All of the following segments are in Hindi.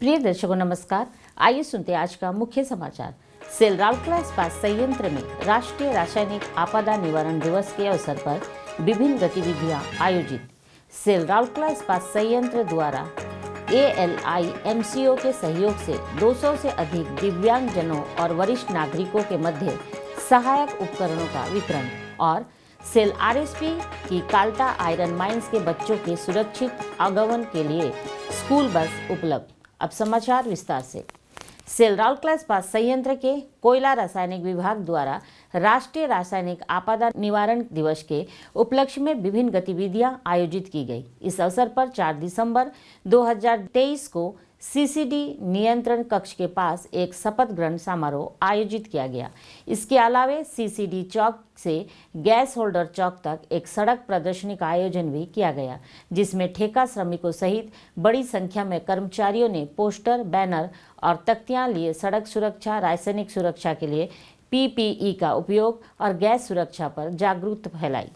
प्रिय दर्शकों नमस्कार। आइए सुनते हैं आज का मुख्य समाचार। सेल राउरकेला इस्पात संयंत्र में राष्ट्रीय रासायनिक आपदा निवारण दिवस के अवसर पर विभिन्न गतिविधियां आयोजित। सेल राउरकेला इस्पात संयंत्र द्वारा ALIMCO के सहयोग से 200 से अधिक दिव्यांगजनों और वरिष्ठ नागरिकों के मध्य सहायक उपकरणों का वितरण और सेल RSP की काल्टा आयरन माइंस के बच्चों के सुरक्षित आगमन के लिए स्कूल बस उपलब्ध। अब समाचार विस्तार से। सेल राउरकेला इस्पात संयंत्र के कोयला रासायनिक विभाग द्वारा राष्ट्रीय रासायनिक आपदा निवारण दिवस के उपलक्ष्य में विभिन्न गतिविधियां आयोजित की गई। इस अवसर पर 4 दिसंबर 2023 को CCD नियंत्रण कक्ष के पास एक शपथ ग्रहण समारोह आयोजित किया गया। इसके अलावे CCD चौक से गैस होल्डर चौक तक एक सड़क प्रदर्शनी का आयोजन भी किया गया, जिसमें ठेका श्रमिकों सहित बड़ी संख्या में कर्मचारियों ने पोस्टर, बैनर और तख्तियां लिए सड़क सुरक्षा, रासायनिक सुरक्षा के लिए PPE का उपयोग और गैस सुरक्षा पर जागरूकता फैलाई।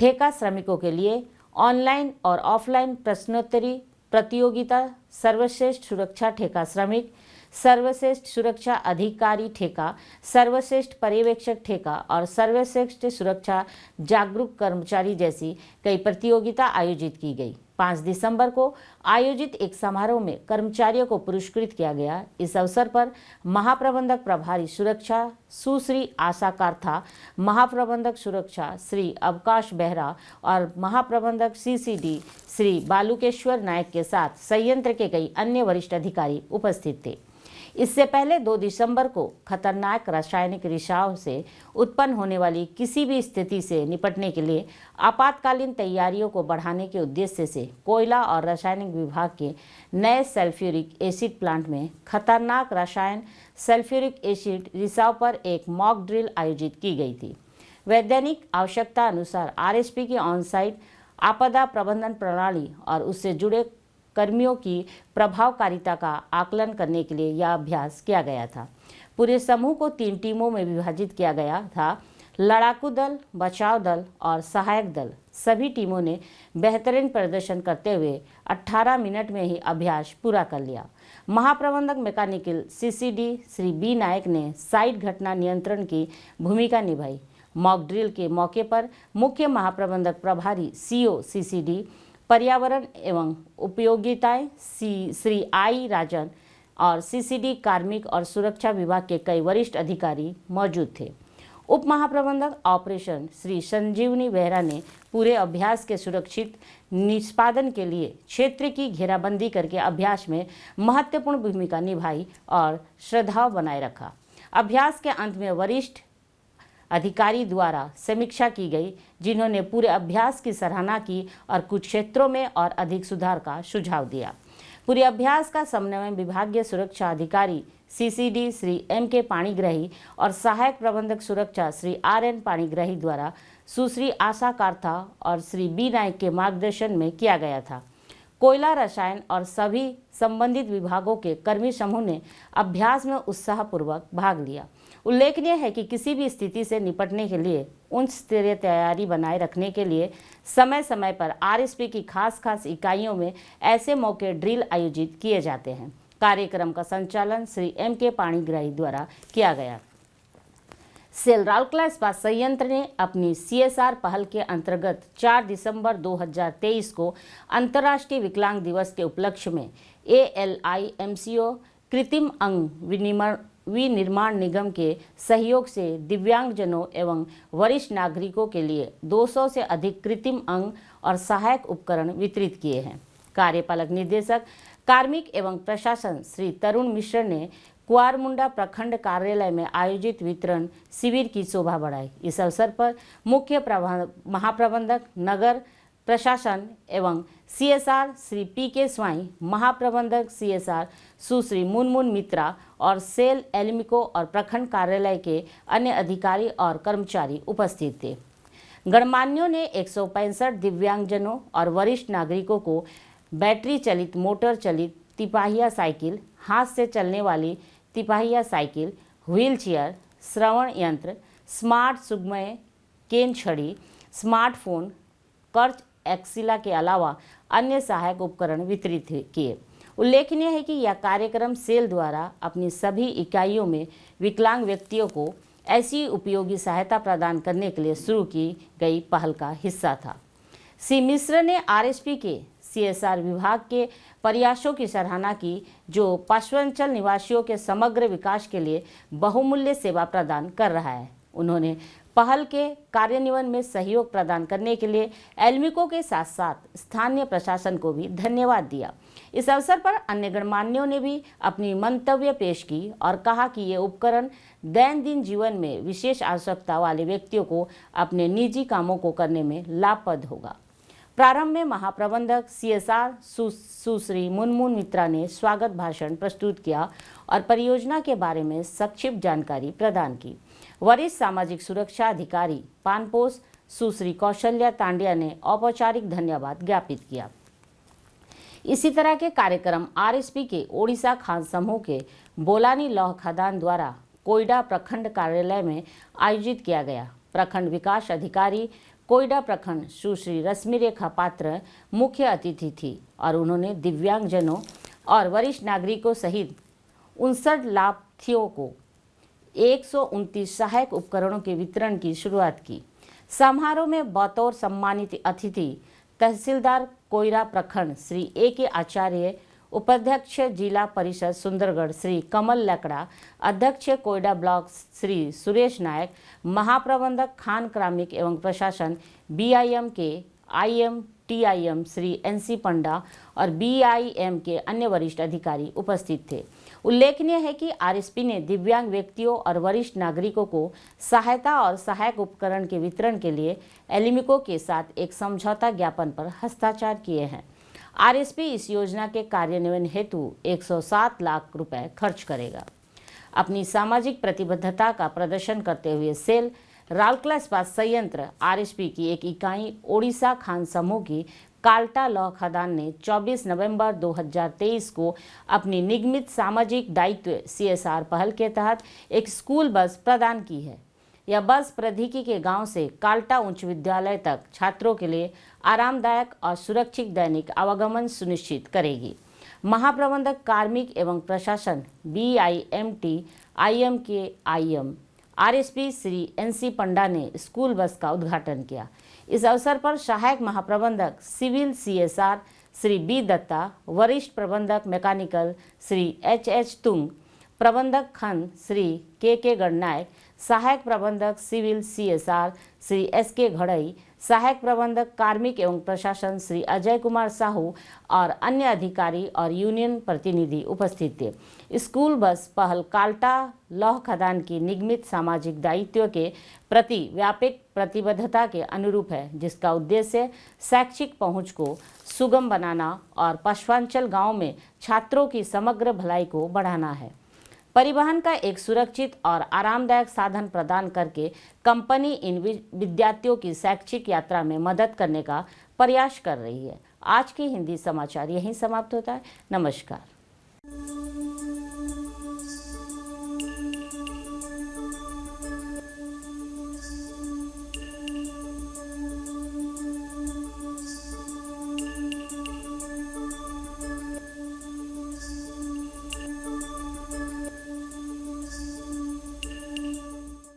ठेका श्रमिकों के लिए ऑनलाइन और ऑफलाइन प्रश्नोत्तरी प्रतियोगिता, सर्वश्रेष्ठ सुरक्षा ठेका श्रमिक, सर्वश्रेष्ठ सुरक्षा अधिकारी ठेका, सर्वश्रेष्ठ पर्यवेक्षक ठेका और सर्वश्रेष्ठ सुरक्षा जागरूक कर्मचारी जैसी कई प्रतियोगिता आयोजित की गई। 5 दिसंबर को आयोजित एक समारोह में कर्मचारियों को पुरस्कृत किया गया। इस अवसर पर महाप्रबंधक प्रभारी सुरक्षा सुश्री आशा काथा, महाप्रबंधक सुरक्षा श्री अवकाश बेहरा और महाप्रबंधक CCD श्री बालुकेश्वर नायक के साथ संयंत्र के कई अन्य वरिष्ठ अधिकारी उपस्थित थे। इससे पहले 2 दिसंबर को खतरनाक रासायनिक रिसाव से उत्पन्न होने वाली किसी भी स्थिति से निपटने के लिए आपातकालीन तैयारियों को बढ़ाने के उद्देश्य से कोयला और रासायनिक विभाग के नए सल्फ्यूरिक एसिड प्लांट में खतरनाक रसायन सल्फ्यूरिक एसिड रिसाव पर एक मॉक ड्रिल आयोजित की गई थी। वैज्ञानिक आवश्यकता अनुसार RSP की ऑन-साइट आपदा प्रबंधन प्रणाली और उससे जुड़े कर्मियों की प्रभावकारिता का आकलन करने के लिए यह अभ्यास किया गया था। पूरे समूह को 3 टीमों में विभाजित किया गया था: लड़ाकू दल, बचाव दल और सहायक दल। सभी टीमों ने बेहतरीन प्रदर्शन करते हुए 18 मिनट में ही अभ्यास पूरा कर लिया। महाप्रबंधक मैकेनिकल CCD श्री B नायक ने साइट घटना नियंत्रण की भूमिका निभाई। मॉक ड्रिल के मौके पर मुख्य महाप्रबंधक प्रभारी CO CCD पर्यावरण एवं उपयोगिताएं श्री I राजन और CCD कार्मिक और सुरक्षा विभाग के कई वरिष्ठ अधिकारी मौजूद थे। उप महाप्रबंधक ऑपरेशन श्री संजीवनी बेहरा ने पूरे अभ्यास के सुरक्षित निष्पादन के लिए क्षेत्र की घेराबंदी करके अभ्यास में महत्वपूर्ण भूमिका निभाई और श्रद्धाव बनाए रखा। अभ्यास के अंत में वरिष्ठ अधिकारी द्वारा समीक्षा की गई, जिन्होंने पूरे अभ्यास की सराहना की और कुछ क्षेत्रों में और अधिक सुधार का सुझाव दिया। पूरे अभ्यास का समन्वय विभागीय सुरक्षा अधिकारी CCD श्री MK पाणिग्राही और सहायक प्रबंधक सुरक्षा श्री RN पाणिग्राही द्वारा सुश्री आशा काथा और श्री B नायक के मार्गदर्शन में किया गया था। कोयला, रसायन और सभी संबंधित विभागों के कर्मी समूह ने अभ्यास में उत्साहपूर्वक भाग लिया। उल्लेखनीय है कि किसी भी स्थिति से निपटने के लिए उच्च स्तरीय तैयारी बनाए रखने के लिए समय समय पर RSP की खास इकाइयों में ऐसे मौके ड्रिल आयोजित किए जाते हैं। कार्यक्रम का संचालन श्री MK पाणिग्राही द्वारा किया गया। सेल राउरकेला इस्पात संयंत्र ने अपनी CSR पहल के अंतर्गत 4 दिसंबर 2023 को अंतर्राष्ट्रीय विकलांग दिवस के उपलक्ष्य में ALIMCO कृत्रिम अंग विनिर्माण निगम के सहयोग से दिव्यांगजनों एवं वरिष्ठ नागरिकों के लिए 200 से अधिक कृत्रिम अंग और सहायक उपकरण वितरित किए हैं। कार्यपालक निदेशक कार्मिक एवं प्रशासन श्री तरुण मिश्र ने कुआरमुंडा प्रखंड कार्यालय में आयोजित वितरण शिविर की शोभा बढ़ाई। इस अवसर पर मुख्य महाप्रबंधक नगर प्रशासन एवं CSR श्री PK स्वाई, महाप्रबंधक CSR सुश्री मुनमुन मित्रा और सेल एल्मिको और प्रखंड कार्यालय के अन्य अधिकारी और कर्मचारी उपस्थित थे। गणमान्यों ने 165 दिव्यांगजनों और वरिष्ठ नागरिकों को बैटरी चलित, मोटर चलित तिपाहिया साइकिल, हाथ से चलने वाली तिपाहिया साइकिल, व्हील चेयर, श्रवण यंत्र, स्मार्ट सुगमय केन छड़ी, स्मार्टफोन, कर्च एक्सिला के अलावा अन्य सहायक उपकरण वितरित किए। उल्लेखनीय है कि यह कार्यक्रम सेल द्वारा अपनी सभी इकाइयों में विकलांग व्यक्तियों को ऐसी उपयोगी सहायता प्रदान करने के लिए शुरू की गई पहल का हिस्सा था। श्री मिश्र ने आरएसपी के सीएसआर विभाग के प्रयासों की सराहना की, जो पश्चिमांचल निवासियों के समग्र विकास के लिए बहुमूल्य सेवा प्रदान कर रहा है। उन्होंने पहल के कार्यान्वयन में सहयोग प्रदान करने के लिए एल्मिको के साथ साथ स्थानीय प्रशासन को भी धन्यवाद दिया। इस अवसर पर अन्य गणमान्यों ने भी अपनी मंतव्य पेश की और कहा कि ये उपकरण दैनंदिन जीवन में विशेष आवश्यकता वाले व्यक्तियों को अपने निजी कामों को करने में लाभप्रद होगा। प्रारंभ में महाप्रबंधक सीएसआर सुश्री मुनमुन मित्रा ने स्वागत भाषण प्रस्तुत किया और परियोजना के बारे में संक्षिप्त जानकारी प्रदान की। वरिष्ठ सामाजिक सुरक्षा अधिकारी पानपोस सुश्री कौशल्या तांडिया ने औपचारिक धन्यवाद ज्ञापित किया। इसी तरह के कार्यक्रम आरएसपी के ओडिशा खान समूह के बोलानी लौह खदान द्वारा कोयडा प्रखंड कार्यालय में आयोजित किया गया। प्रखंड विकास अधिकारी कोयडा प्रखंड सुश्री रश्मि रेखा पात्र मुख्य अतिथि थी और उन्होंने दिव्यांगजनों और वरिष्ठ नागरिकों सहित 59 लाभार्थियों को 129 सहायक उपकरणों के वितरण की शुरुआत की। समारोह में बतौर सम्मानित अतिथि तहसीलदार कोयरा प्रखंड श्री ए आचार्य, उपाध्यक्ष जिला परिषद सुंदरगढ़ श्री कमल लकड़ा, अध्यक्ष कोयडा ब्लॉक श्री सुरेश नायक, महाप्रबंधक खान क्रामिक एवं प्रशासन बीआईएम के टीआईएम श्री एनसी पंडा और बीआईएम के अन्य वरिष्ठ अधिकारी उपस्थित थे। उल्लेखनीय है कि आरएसपी ने दिव्यांग व्यक्तियों और वरिष्ठ नागरिकों को सहायता और सहायक उपकरण के वितरण के लिए एल्मिको के साथ एक समझौता ज्ञापन पर हस्ताक्षर किए हैं। आरएसपी इस योजना के कार्यान्वयन हेतु 107 लाख रुपए खर्च करेगा। अपनी सामाजिक प्रतिबद्धता का प्रदर्शन करते हुए सेल राउरकेला इस्पात संयंत्र आरएसपी की एक इकाई ओडिशा खान समूह की काल्टा लौह खदान ने 24 नवंबर 2023 को अपनी निगमित सामाजिक दायित्व सीएसआर पहल के तहत एक स्कूल बस प्रदान की है। यह बस प्रधीकी के गांव से काल्टा उच्च विद्यालय तक छात्रों के लिए आरामदायक और सुरक्षित दैनिक आवागमन सुनिश्चित करेगी। महाप्रबंधक कार्मिक एवं प्रशासन बीआईएमटी आईएम आरएसपी श्री एनसी पंडा ने स्कूल बस का उद्घाटन किया। इस अवसर पर सहायक महाप्रबंधक civil CSR Shri B Datta, वरिष्ठ प्रबंधक मैकेनिकल श्री एच तुंग, प्रबंधक खंड श्री के गणनायक, सहायक प्रबंधक सिविल सीएसआर श्री एसके घड़ई, सहायक प्रबंधक कार्मिक एवं प्रशासन श्री अजय कुमार साहू और अन्य अधिकारी और यूनियन प्रतिनिधि उपस्थित थे। स्कूल बस पहल काल्टा लौह खदान की निगमित सामाजिक दायित्व के प्रति व्यापक प्रतिबद्धता के अनुरूप है, जिसका उद्देश्य शैक्षिक पहुंच को सुगम बनाना और पश्चिमांचल गांव में छात्रों की समग्र भलाई को बढ़ाना है। परिवहन का एक सुरक्षित और आरामदायक साधन प्रदान करके कंपनी इन विद्यार्थियों की शैक्षिक यात्रा में मदद करने का प्रयास कर रही है। आज के हिंदी समाचार यहीं समाप्त होता है। नमस्कार।